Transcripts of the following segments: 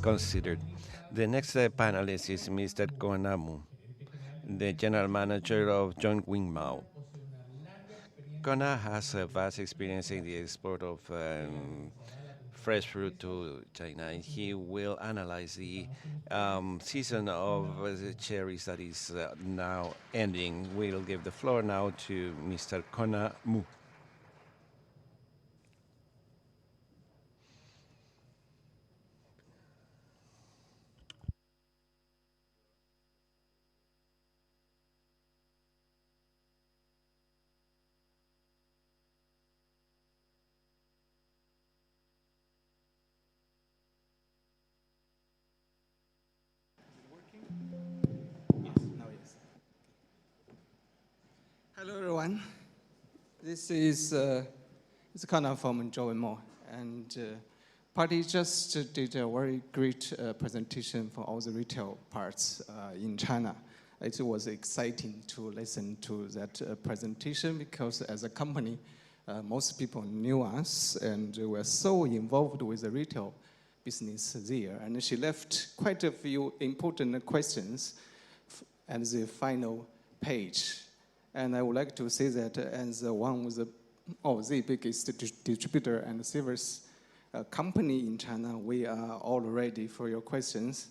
considered. The next panelist is Mr. Konna Mu, the general manager of Konna. Konna has a vast experience in the export of fresh fruit to China. He will analyze the season of the cherries that is now ending. We'll give the floor now to Mr. Konna Mu. Hello, everyone. This is Konna from Konna Mu, and party just did a very great presentation for all the retail parts in China. It was exciting to listen to that presentation because as a company, most people knew us and were so involved with the retail business there. And she left quite a few important questions at the final page. And I would like to say that as one of the biggest distributor and service company in China, we are all ready for your questions,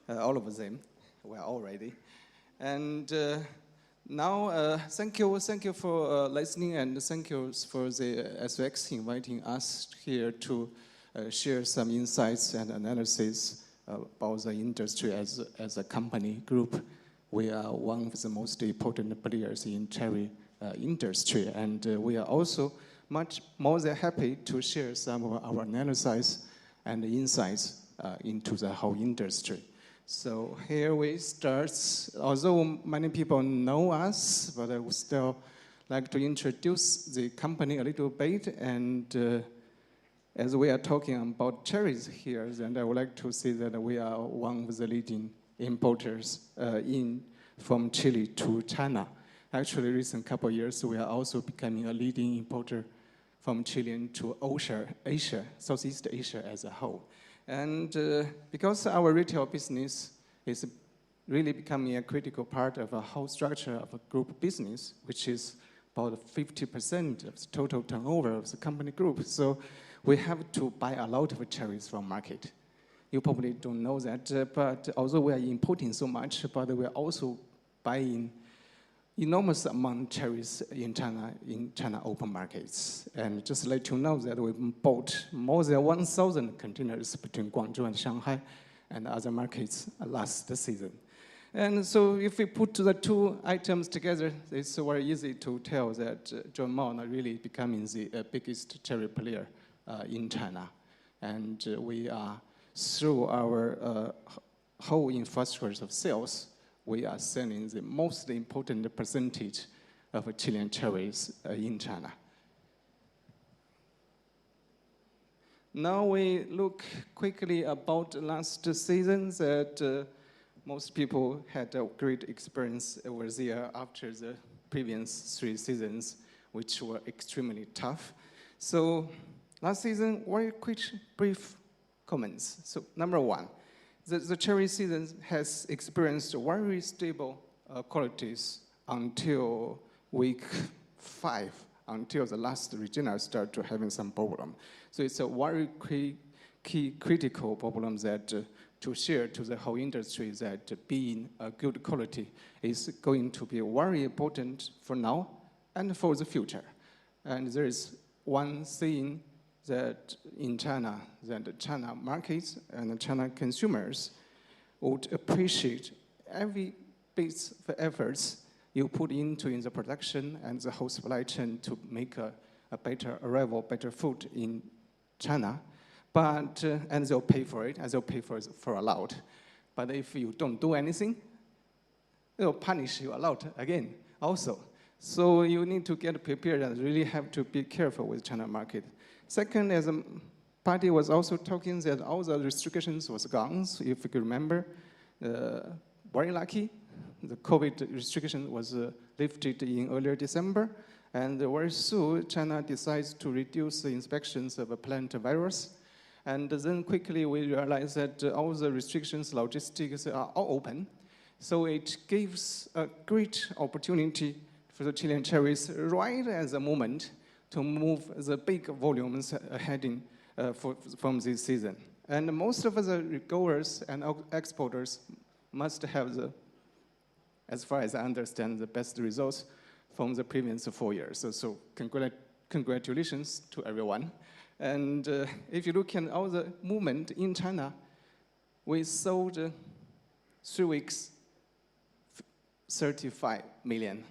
all of them. We are all ready. And now, thank you for listening, and thank you for the SX inviting us here to share some insights and analysis about the industry as a company group. We are one of the most important players in cherry industry, and we are also much more than happy to share some of our analysis and insights into the whole industry. So here we start. Although many people know us, but I would still like to introduce the company a little bit. And as we are talking about cherries here, then I would like to say that we are one of the leading importers from Chile to China. Actually, recent couple of years, we are also becoming a leading importer from Chile to Asia, Southeast Asia as a whole. And because our retail business is really becoming a critical part of a whole structure of a group business, which is about 50% of the total turnover of the company group. So we have to buy a lot of cherries from market. You probably don't know that, but although we are importing so much, but we are also buying enormous amount of cherries in China open markets. And just let you know that we bought more than 1,000 containers between Guangzhou and Shanghai and other markets last season. And so if we put the two items together, it's very easy to tell that Konna Mu are really becoming the biggest cherry player in China. And we are, through our whole infrastructure of sales, we are selling the most important percentage of Chilean cherries in China. Now we look quickly about last season that most people had a great experience over there after the previous 3 seasons, which were extremely tough. So last season, very quick, brief comments. So number one, the cherry season has experienced very stable qualities until week 5, until the last regional start to having some problem. So it's a very key critical problem that to share to the whole industry that being a good quality is going to be very important for now and for the future. And there is one thing that in China, that the China markets and the China consumers would appreciate every bit of efforts you put into in the production and the whole supply chain to make a better arrival, better food in China. But, and they'll pay for it, and they'll pay for a lot. But if you don't do anything, they'll punish you a lot again also. So you need to get prepared and really have to be careful with China market. Second, as a party was also talking that all the restrictions was gone. So if you can remember, very lucky, the COVID restriction was lifted in earlier December. And very soon, China decides to reduce the inspections of a plant virus. And then quickly we realized that all the restrictions, logistics are all open. So it gives a great opportunity for the Chilean cherries right at the moment to move the big volumes heading from this season. And most of the growers and exporters must have as far as I understand, the best results from the previous 4 years. So congratulations to everyone. And if you look at all the movement in China, we sold 3 weeks, 35 million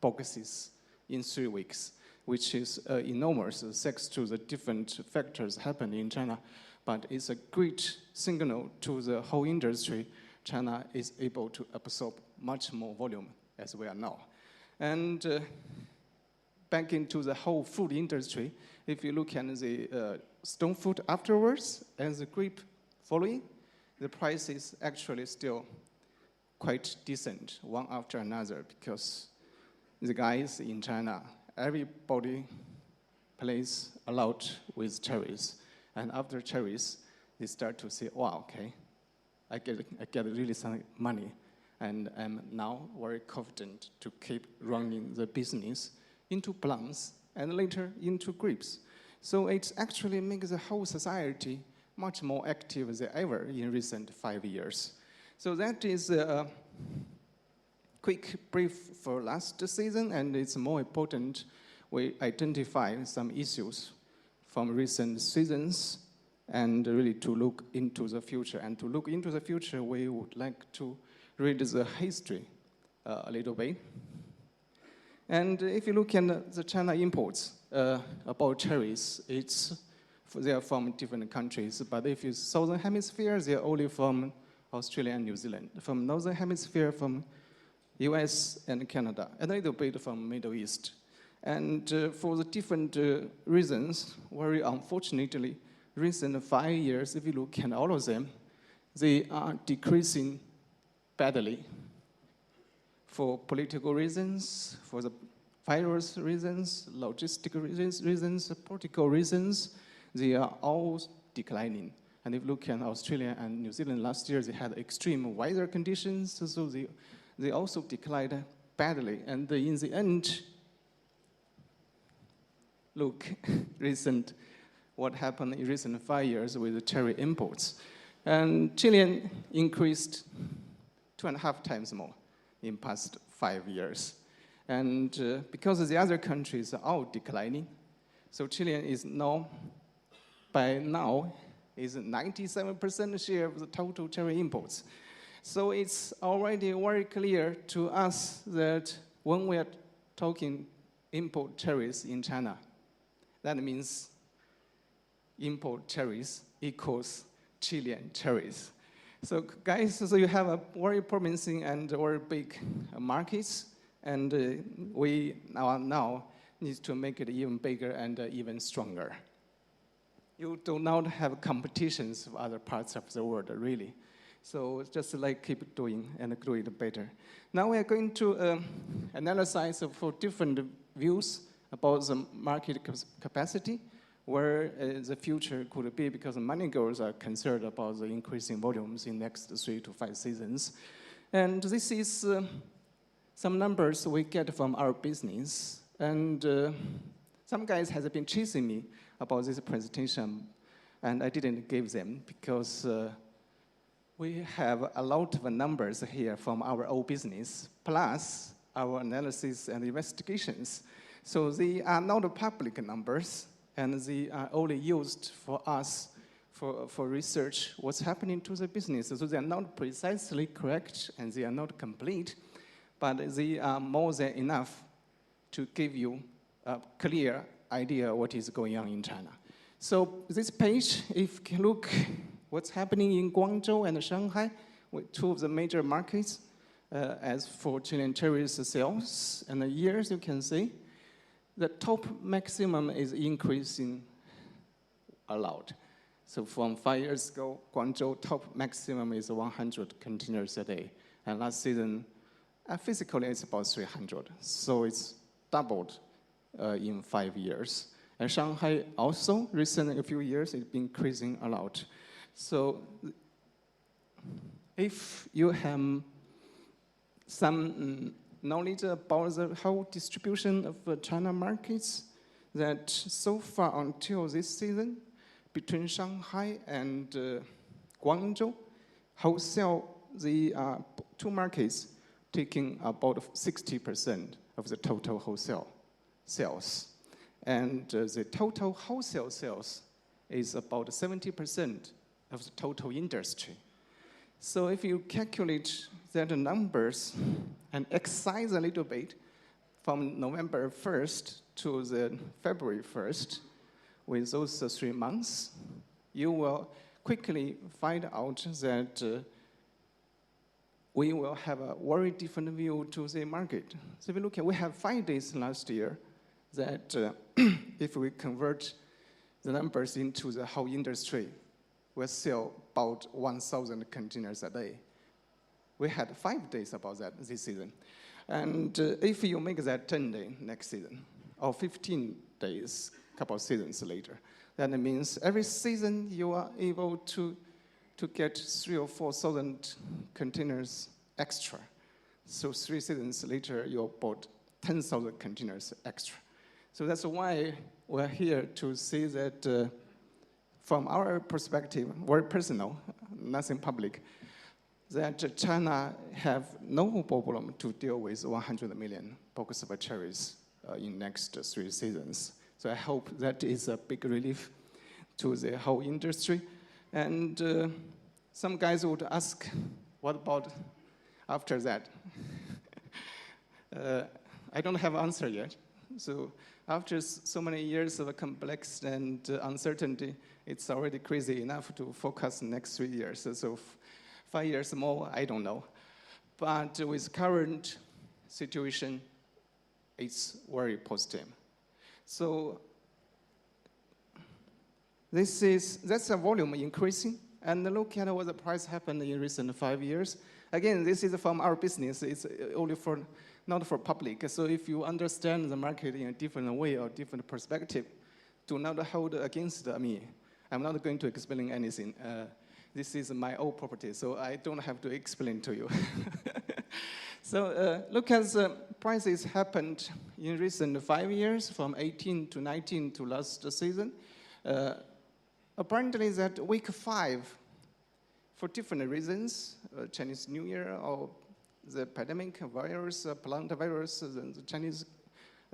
boxes in 3 weeks, which is enormous, thanks to the different factors happening in China. But it's a great signal to the whole industry. China is able to absorb much more volume as we are now. And back into the whole food industry, if you look at the stone fruit afterwards and the grape following, the price is actually still quite decent, one after another, because the guys in China, everybody plays a lot with cherries. And after cherries, they start to say, wow, okay, I get really some money. And I'm now very confident to keep running the business into plums and later into grapes. So it actually makes the whole society much more active than ever in recent 5 years. So that is a quick brief for last season, and it's more important we identify some issues from recent seasons and really to look into the future. And to look into the future, we would like to read the history a little bit. And if you look at the China imports about cherries, they are from different countries. But if it's Southern Hemisphere, they're only from Australia and New Zealand. From Northern Hemisphere, from US and Canada, and a little bit from Middle East. And for the different reasons, very unfortunately, recent 5 years, if you look at all of them, they are decreasing badly for political reasons, for the virus reasons, logistic reasons, political reasons. They are all declining. And if you look at Australia and New Zealand last year, they had extreme weather conditions, so they also declined badly. And in the end, look, what happened in recent 5 years with the cherry imports. And Chilean increased 2.5 times more in past 5 years. And because the other countries are all declining, so Chilean is now, by now, is 97% share of the total cherry imports. So it's already very clear to us that when we are talking import cherries in China, that means import cherries equals Chilean cherries. So guys, so you have a very promising and very big markets, and we now need to make it even bigger and even stronger. You do not have competitions with other parts of the world, really. So just like keep doing and do it better. Now we are going to analyze for different views about the market capacity, where the future could be, because many growers are concerned about the increasing volumes in next 3 to 5 seasons. And this is some numbers we get from our business. And some guys have been chasing me about this presentation, and I didn't give them because we have a lot of numbers here from our own business, plus our analysis and investigations. So they are not public numbers, and they are only used for us for research what's happening to the business. So they are not precisely correct, and they are not complete, but they are more than enough to give you a clear idea what is going on in China. So this page, if you look what's happening in Guangzhou and Shanghai, with 2 of the major markets, as for Chilean cherries sales and the years, you can see the top maximum is increasing a lot. So from 5 years ago, Guangzhou top maximum is 100 containers a day. And last season, physically it's about 300. So it's doubled in 5 years. And Shanghai also, recently a few years, it's been increasing a lot. So if you have some knowledge about the whole distribution of China markets, that so far until this season, between Shanghai and Guangzhou, wholesale, the two markets taking about 60% of the total wholesale sales. And the total wholesale sales is about 70% of the total industry. So if you calculate that numbers and excise a little bit from November 1st to the February 1st, with those 3 months, you will quickly find out that we will have a very different view to the market. So if you look at, we have 5 days last year that if we convert the numbers into the whole industry, we sell about 1,000 containers a day. We had 5 days about that this season. And if you make that 10 days next season, or 15 days, a couple of seasons later, then it means every season you are able to get 3,000 or 4,000 containers extra. So 3 seasons later, you bought 10,000 containers extra. So that's why we're here to say that from our perspective, very personal, nothing public, that China have no problem to deal with 100 million boxes of cherries in next 3 seasons. So I hope that is a big relief to the whole industry. And some guys would ask, what about after that? I don't have an answer yet. So after so many years of complex and uncertainty, it's already crazy enough to focus next 3 years. So 5 years more, I don't know. But with current situation, it's very positive. So that's a volume increasing. And look at what the price happened in recent 5 years. Again, this is from our business. It's only for, not for public. So if you understand the market in a different way or different perspective, do not hold against me. I'm not going to explain anything. This is my own property, so I don't have to explain to you. So look at the prices happened in recent 5 years, from 18 to 19 to last season. Apparently that week 5, for different reasons, Chinese New Year or the pandemic virus, plant virus, the Chinese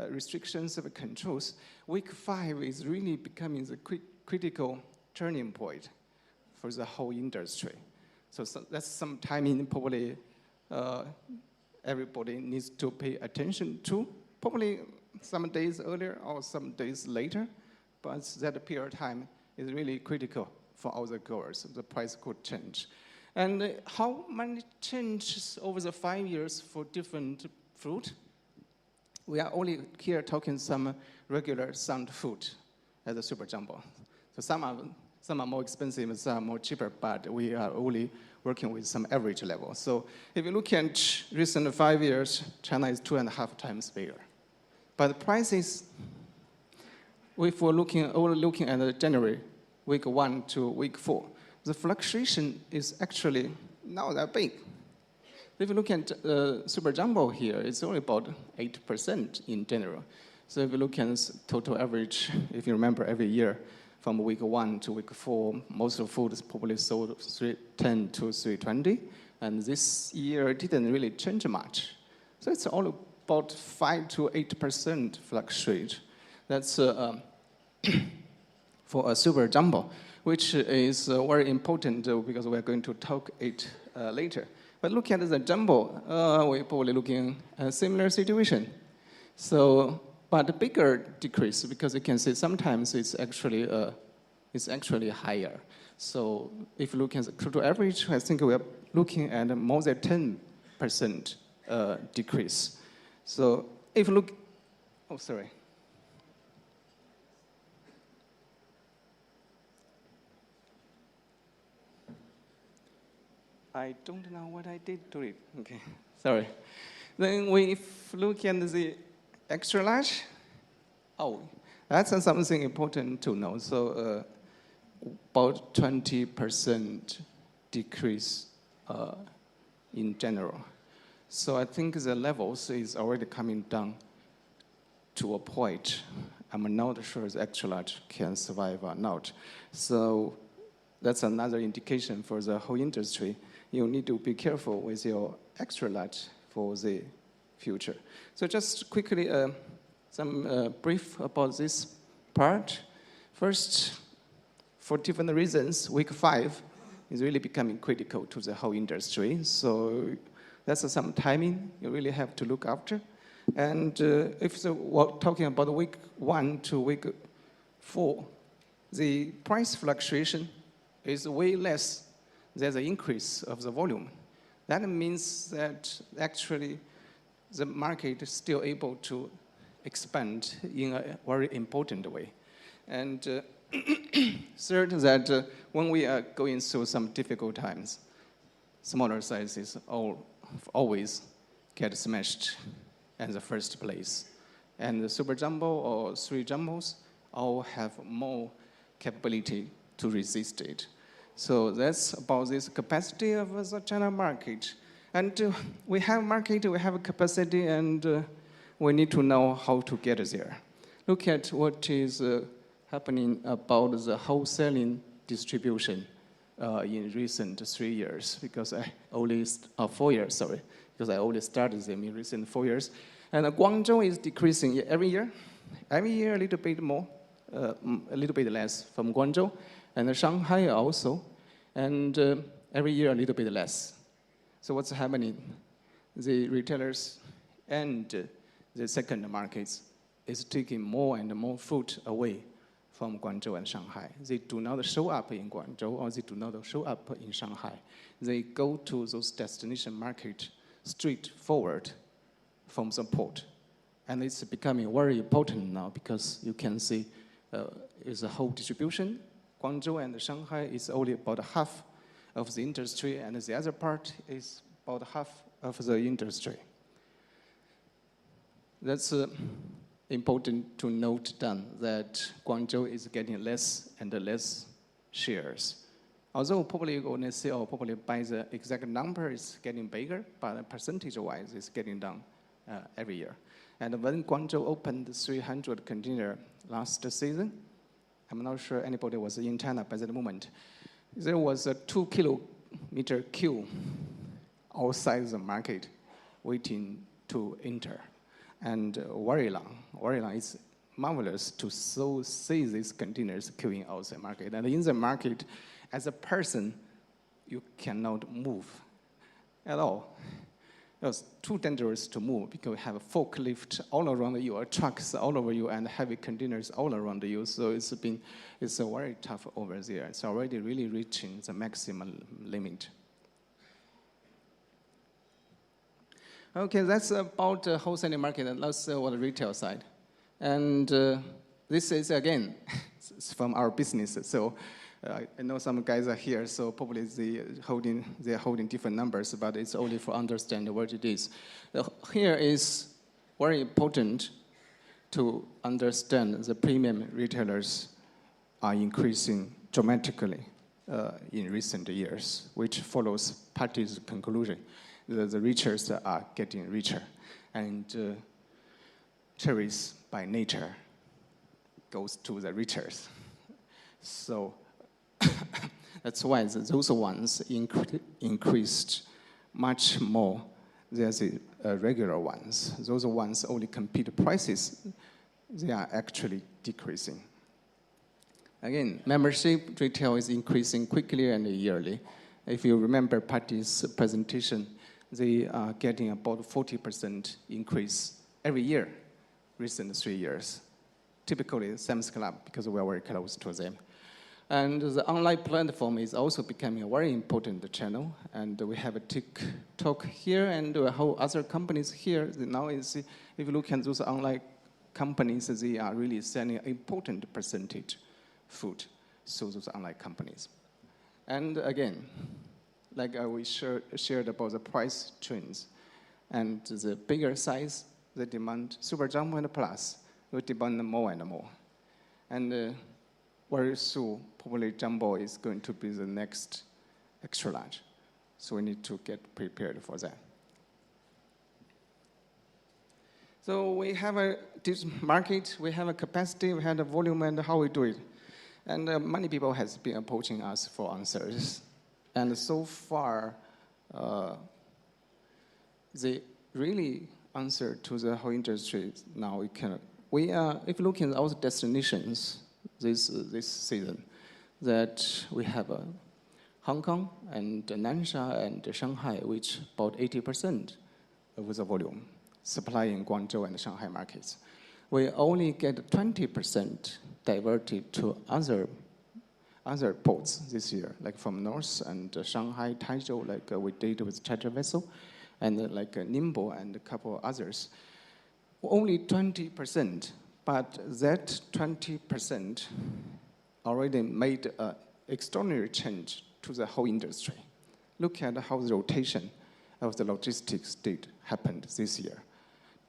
restrictions of controls, week 5 is really becoming the critical turning point for the whole industry. So that's some timing probably everybody needs to pay attention to, probably some days earlier or some days later, but that period of time is really critical for all the growers. The price could change. And how many changes over the 5 years for different fruit? We are only here talking some regular sound food as a super jumbo. So some are more expensive, some are more cheaper, but we are only working with some average level. So if you look at recent 5 years, China is 2.5 times bigger. But the prices, if we're only looking at January, week 1 to week 4, the fluctuation is actually not that big. If you look at super jumbo here, it's only about 8% in general. So if you look at total average, if you remember every year, from week 1 to week 4, most of the food is probably sold 310 to 320. And this year didn't really change much. So it's all about 5 to 8% fluctuate. That's for a super jumbo, which is very important because we're going to talk it later. But look at the jumbo, we're probably looking at a similar situation. So, but a bigger decrease, because you can see sometimes it's actually higher. So if you look at the total average, I think we're looking at more than 10% decrease. So if you look, oh, sorry. I don't know what I did to it. Okay, sorry. Then we look at the extra large. Oh, That's something important to know. So about 20% decrease in general. So I think the levels is already coming down to a point. I'm not sure the extra large can survive or not. So that's another indication for the whole industry. You need to be careful with your extra large for the future. So just quickly, some brief about this part. First, for different reasons, week 5 is really becoming critical to the whole industry. So that's some timing you really have to look after. And if we're talking about week 1 to week 4, the price fluctuation is way less than the increase of the volume. That means that actually the market is still able to expand in a very important way. And third, that when we are going through some difficult times, smaller sizes always get smashed in the first place. And the super jumbo or 3 jumbos all have more capability to resist it. So that's about this capacity of the China market. And we have market, we have capacity, and we need to know how to get there. Look at what is happening about the wholesaling distribution in recent 3 years, because I only, 4 years, sorry, because I only started them in recent 4 years. And Guangzhou is decreasing every year a little bit more, a little bit less from Guangzhou, and Shanghai also, and every year a little bit less. So what's happening? The retailers and the second markets is taking more and more foot away from Guangzhou and Shanghai. They do not show up in Guangzhou, or they do not show up in Shanghai. They go to those destination markets straightforward from the port. And it's becoming very important now, because you can see is a whole distribution. Guangzhou and Shanghai is only about half of the industry, and the other part is about half of the industry. That's important to note down, that Guangzhou is getting less and less shares. Although probably you're going to see, or probably by the exact number, it's getting bigger, but percentage-wise, it's getting down every year. And when Guangzhou opened 300 container last season, I'm not sure anybody was in China by that moment, there was a 2-kilometer queue outside the market waiting to enter. And very long. It's marvelous to see these containers queuing outside the market. And in the market, as a person, you cannot move at all. It was too dangerous to move, because we have a forklift all around you, or trucks all over you, and heavy containers all around you. So it's very tough over there. It's already really reaching the maximum limit. Okay, that's about the wholesale market, and let's on the retail side. And this is, again, it's from our business. So I know some guys are here, so probably they're holding different numbers, but it's only for understanding what it is. Here is very important to understand the premium retailers are increasing dramatically in recent years, which follows Patty's conclusion. The richers are getting richer, and cherries by nature goes to the richers. So that's why those ones increased much more than the regular ones. Those ones only compete prices, they are actually decreasing. Again, membership retail is increasing quickly and yearly. If you remember Patty's presentation, they are getting about 40% increase every year, recent 3 years. Typically, Sam's Club, because we are very close to them. And the online platform is also becoming a very important channel. And we have a TikTok here, and a whole other companies here. Now, if you look at those online companies, they are really selling an important percentage food through those online companies. And again, like we shared about the price trends, and the bigger size, they demand Super Jumbo and Plus, will demand more and more. And very soon, probably jumbo is going to be the next extra large. So we need to get prepared for that. So we have this market, we have a capacity, we have a volume, and how we do it. And many people has been approaching us for answers. And so far, they really answer to the whole industry. Now we are, if looking at our destinations this season, that we have Hong Kong and Nansha and Shanghai, which about 80% of the volume supplying Guangzhou and Shanghai markets. We only get 20% diverted to other ports this year, like from north and Shanghai, Taizhou, like we did with charter vessel, and like Ningbo and a couple others. Only 20%, but that 20% already made an extraordinary change to the whole industry. Look at how the rotation of the logistics happened this year.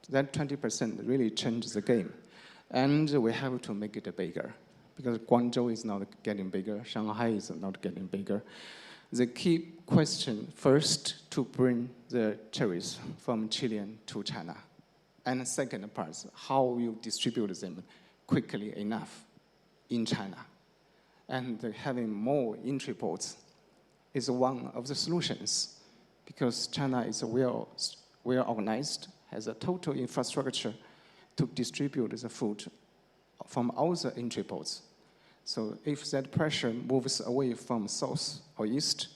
That 20% really changed the game. And we have to make it bigger, because Guangzhou is not getting bigger, Shanghai is not getting bigger. The key question first, to bring the cherries from Chile to China. And the second part, how you distribute them quickly enough in China. And having more entry ports is one of the solutions, because China is well organized, has a total infrastructure to distribute the food from all the entry ports. So if that pressure moves away from south or east,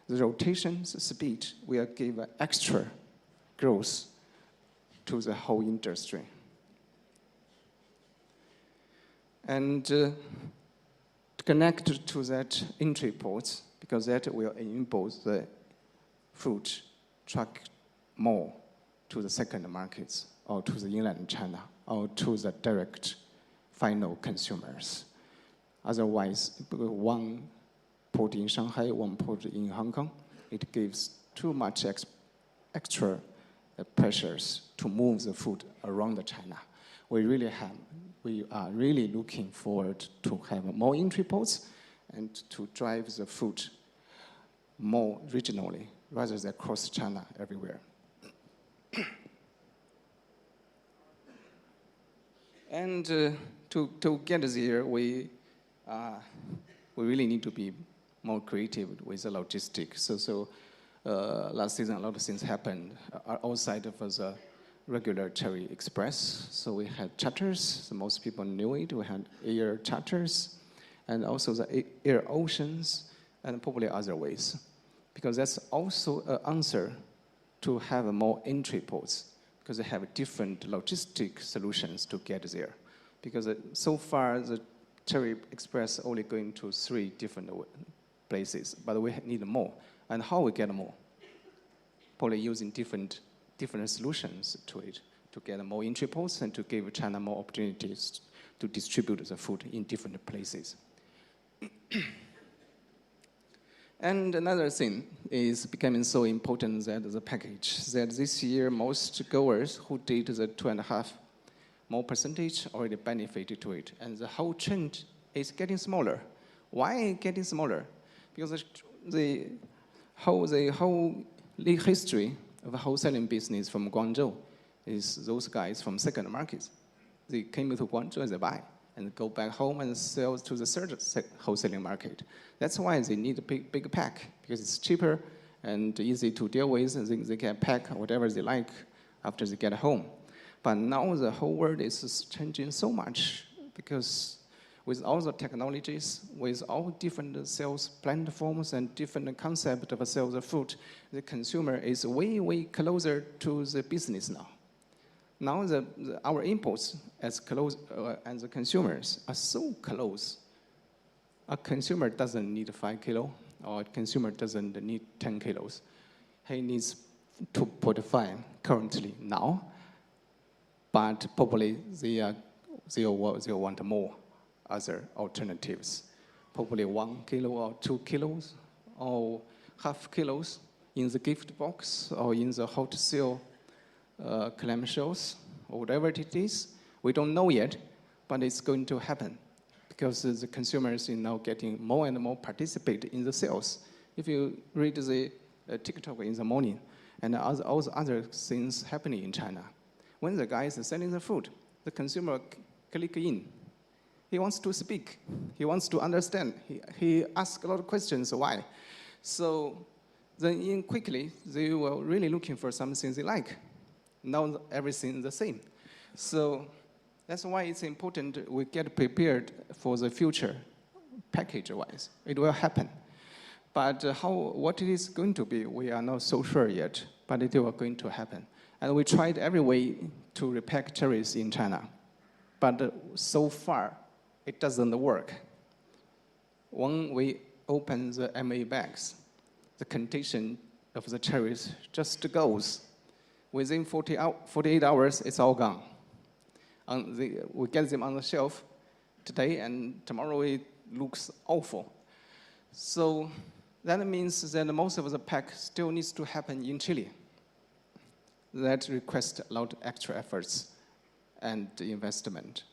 the rotation speed will give extra growth to the whole industry. And to connect to that entry ports, because that will enable the food truck more to the second markets, or to the inland China, or to the direct final consumers. Otherwise, one port in Shanghai, one port in Hong Kong, it gives too much extra pressures to move the food around China. We are really looking forward to have more entry ports and to drive the food more regionally rather than across China everywhere. And to get there, we really need to be more creative with the logistics. So last season, a lot of things happened outside of the regular cherry express. So we had charters, so most people knew it. We had air charters, and also the air oceans, and probably other ways. Because that's also an answer to have more entry ports, because they have different logistic solutions to get there. Because so far, the Cherry Express only going to 3 different places, but we need more. And how we get more? Probably using different solutions to it, to get more entry ports and to give China more opportunities to distribute the food in different places. And another thing is becoming so important that the package, that this year most goers who did the 2.5 more percentage already benefited to it. And the whole trend is getting smaller. Why getting smaller? Because the whole history of wholesaling business from Guangzhou is those guys from second markets. They came to Guangzhou and they buy and go back home and sell to the third wholesaling market. That's why they need a big pack, because it's cheaper and easy to deal with, and they can pack whatever they like after they get home. But now the whole world is changing so much, because with all the technologies, with all different sales platforms and different concept of sales of food, the consumer is way closer to the business now. Now our imports as close as the consumers are so close. A consumer doesn't need 5 kilos, or a consumer doesn't need 10 kilos. He needs 2.5 currently now, but probably they want more other alternatives. Probably 1 kilo or 2 kilos or half kilos in the gift box or in the hot sale clamshells or whatever it is. We don't know yet, but it's going to happen. because the consumers are now getting more and more participate in the sales. If you read the TikTok in the morning and all the other things happening in China, when the guy is selling the food, the consumer click in. He wants to speak. He wants to understand. He asks a lot of questions. Why? So then quickly, they were really looking for something they like. Now everything is the same. So that's why it's important we get prepared for the future, package-wise. It will happen. But what it is going to be, we are not so sure yet, but it will going to happen. And we tried every way to repack cherries in China. But so far, it doesn't work. When we open the MA bags, the condition of the cherries just goes. Within 48 hours, it's all gone. We get them on the shelf today, and tomorrow it looks awful. So that means that most of the pack still needs to happen in Chile. That requires a lot of extra efforts and investment.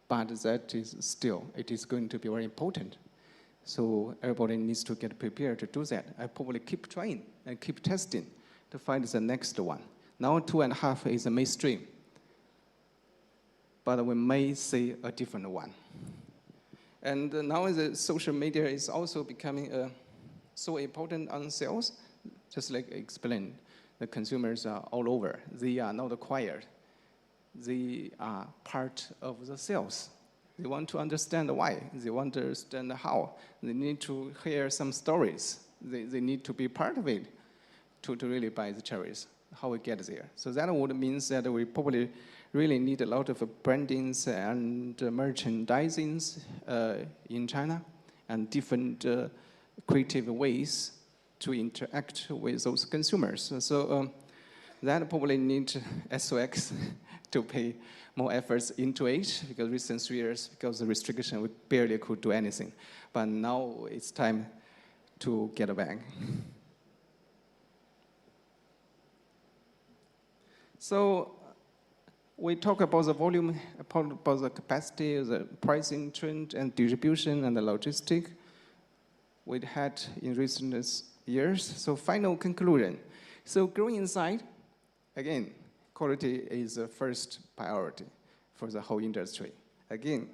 But that is still, it is going to be very important. So everybody needs to get prepared to do that. I probably keep trying and keep testing to find the next one. Now 2.5 is the mainstream. But we may see a different one. And now the social media is also becoming so important on sales. Just like I explained, the consumers are all over. They are not quiet. They are part of the sales. They want to understand why. They want to understand how. They need to hear some stories. They need to be part of it to really buy the cherries, how we get there. So that would mean that we probably really need a lot of brandings and merchandisings in China and different creative ways to interact with those consumers. So that probably need SOX to pay more efforts into it, because recent 3 years, because of the restriction, we barely could do anything. But now it's time to get back. So we talk about the volume, about the capacity, the pricing trend, and distribution, and the logistic we had in recent years. So final conclusion. So growing inside, again, quality is the first priority for the whole industry. Again,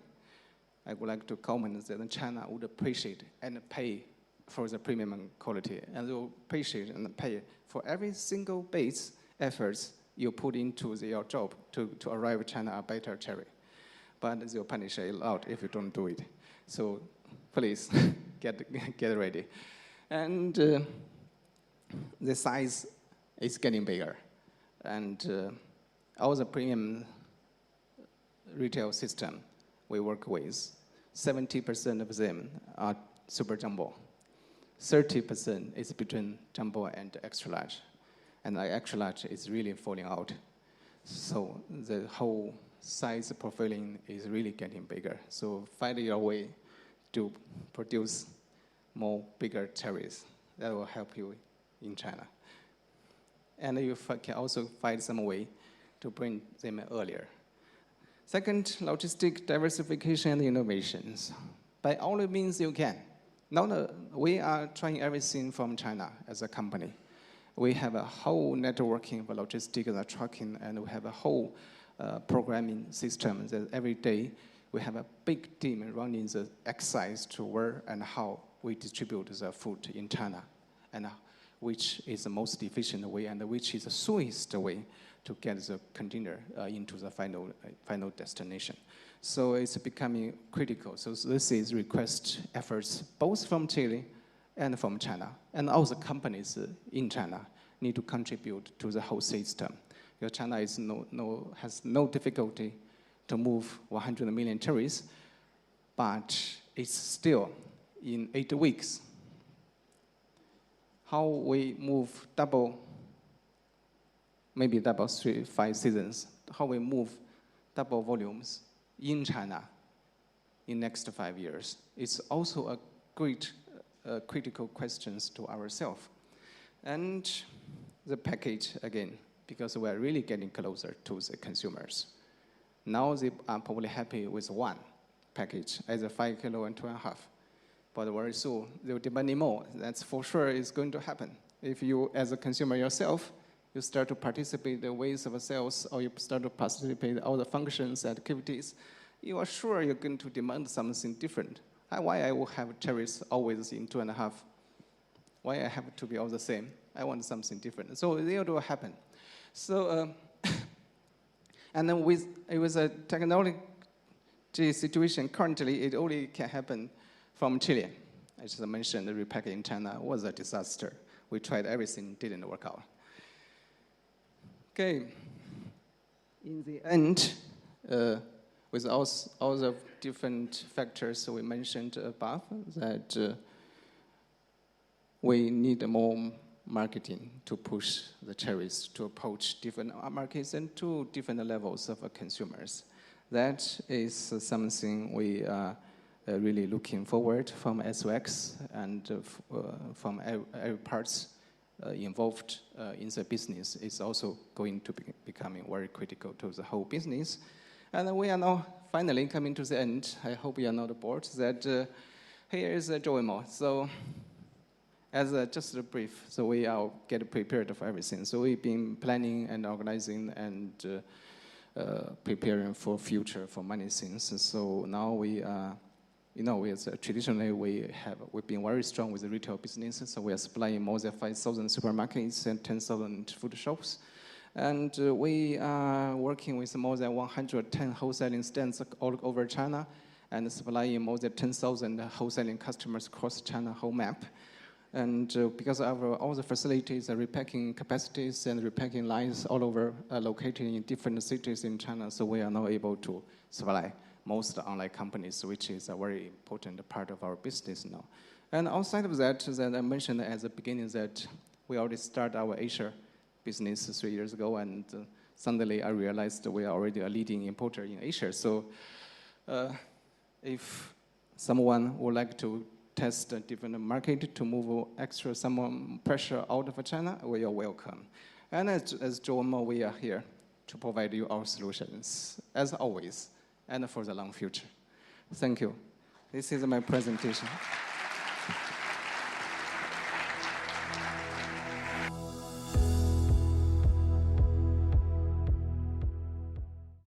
I would like to comment that China would appreciate and pay for the premium quality, and they will appreciate and pay for every single base efforts you put into your job to arrive China a better cherry. But they'll punish you a lot if you don't do it. So please get ready. And the size is getting bigger. And all the premium retail system we work with, 70% of them are super jumbo. 30% is between jumbo and extra large. And the extra large is really falling out. So the whole size profiling is really getting bigger. So find your way to produce more bigger cherries. That will help you in China. And you can also find some way to bring them earlier. Second, logistic diversification and innovations. By all means you can. Now we are trying everything from China as a company. We have a whole networking of logistics and trucking, and we have a whole programming system that every day we have a big team running the exercise to where and how we distribute the food in China, and which is the most efficient way and which is the soonest way to get the container into the final destination. So it's becoming critical. So this is request efforts both from Chile and from China. And all the companies in China need to contribute to the whole system. Because China is has no difficulty to move 100 million cherries, but it's still in 8 weeks. How we move maybe double 5 seasons, how we move double volumes in China in next 5 years. It's also a great critical questions to ourselves. And the package, again, because we're really getting closer to the consumers. Now they are probably happy with one, package, either 5 kilo and 2.5. But very soon, they will demand more. That's for sure is going to happen. If you, as a consumer yourself, you start to participate in the ways of sales, or you start to participate in all the functions, activities, you are sure you're going to demand something different. Why I will have cherries always in 2.5? Why I have to be all the same? I want something different. So it will happen. So, and then with a technology situation, currently it only can happen from Chile. I just mentioned the repacking in China was a disaster. We tried everything, didn't work out. Okay. In the end, with all the different factors we mentioned above, that we need more marketing to push the cherries to approach different markets and to different levels of consumers. That is something we are really looking forward from SOX and from every parts involved in the business. Is also going to be becoming very critical to the whole business. And we are now finally coming to the end. I hope you are not bored that here is Joey Mo. So as just a brief, so we are get prepared for everything. So we've been planning and organizing and preparing for future for many things. So now we are, traditionally we've been very strong with the retail business. So we are supplying more than 5,000 supermarkets and 10,000 food shops. And we are working with more than 110 wholesaling stands all over China and supplying more than 10,000 wholesaling customers across China whole map. And because of all the facilities, the repacking capacities and repacking lines all over located in different cities in China, so we are now able to supply most online companies, which is a very important part of our business now. And outside of that, I mentioned at the beginning that we already started our Asia business 3 years ago, and suddenly I realized we are already a leading importer in Asia. So if someone would like to test a different market to move extra some pressure out of China, we are welcome. And as Joe Mo, we are here to provide you our solutions, as always, and for the long future. Thank you. This is my presentation.